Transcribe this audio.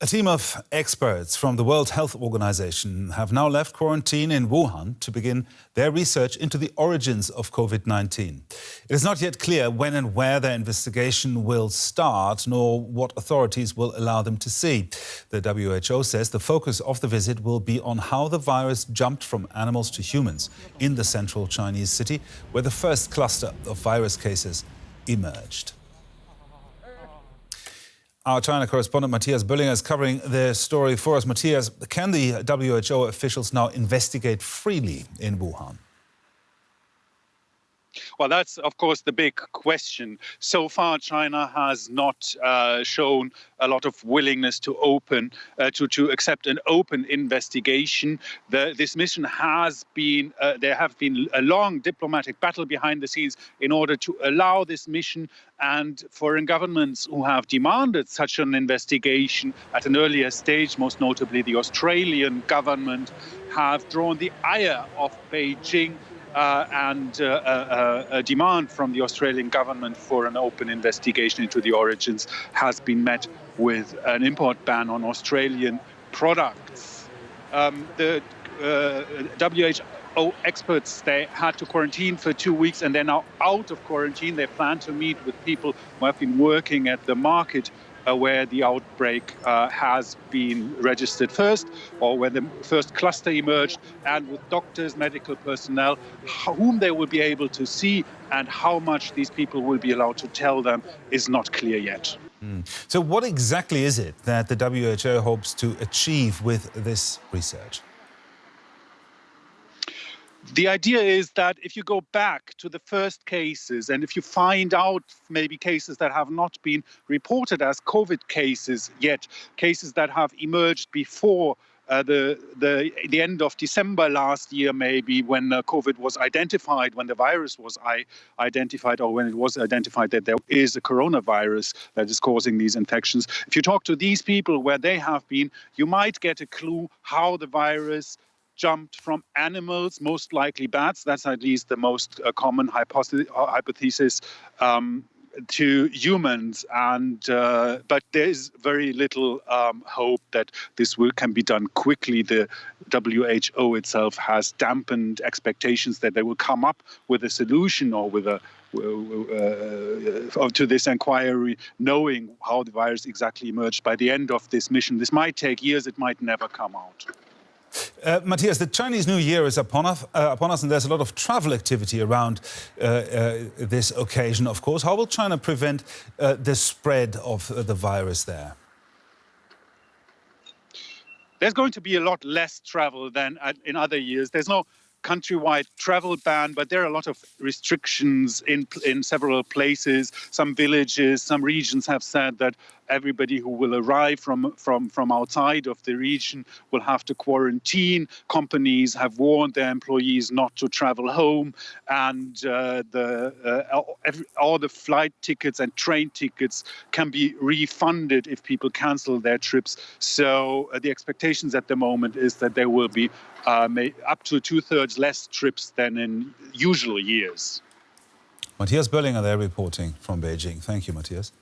A team of experts from the World Health Organization have now left quarantine in Wuhan to begin their research into the origins of COVID-19. It is not yet clear when and where their investigation will start, nor what authorities will allow them to see. The WHO says the focus of the visit will be on how the virus jumped from animals to humans in the central Chinese city, where the first cluster of virus cases emerged. Our China correspondent Matthias Böllinger is covering the story for us. Matthias, can the WHO officials now investigate freely in Wuhan? Well, that's, of course, the big question. So far, China has not shown a lot of willingness to accept an open investigation. This mission has been, there have been a long diplomatic battle behind the scenes in order to allow this mission, and foreign governments who have demanded such an investigation at an earlier stage, most notably the Australian government, have drawn the ire of Beijing. And a demand from the Australian government for an open investigation into the origins has been met with an import ban on Australian products. The WHO experts, they had to quarantine for 2 weeks and they're now out of quarantine. They plan to meet with people who have been working at the market where the outbreak has been registered first, or where the first cluster emerged, and with doctors, medical personnel, whom they will be able to see, and how much these people will be allowed to tell them is not clear yet. So what exactly is it that the WHO hopes to achieve with this research? The idea is that if you go back to the first cases, and if you find out maybe cases that have not been reported as COVID cases yet, cases that have emerged before the end of December last year, maybe, when COVID was identified, when the virus was identified, or when it was identified that there is a coronavirus that is causing these infections. If you talk to these people where they have been, you might get a clue how the virus jumped from animals, most likely bats. That's at least the most common hypothesis, to humans. But there is very little hope that this can be done quickly. The WHO itself has dampened expectations that they will come up with a solution or with to this inquiry, knowing how the virus exactly emerged by the end of this mission. This might take years. It might never come out. Matthias, the Chinese New Year is upon us, and there's a lot of travel activity around this occasion, of course. How will China prevent the spread of the virus there? There's going to be a lot less travel than in other years. There's no countrywide travel ban, but there are a lot of restrictions in several places. Some villages, some regions have said that everybody who will arrive from outside of the region will have to quarantine. Companies have warned their employees not to travel home, and all the flight tickets and train tickets can be refunded if people cancel their trips. So the expectations at the moment is that there will be up to 2/3 less trips than in usual years. Matthias Böllinger there reporting from Beijing. Thank you, Matthias.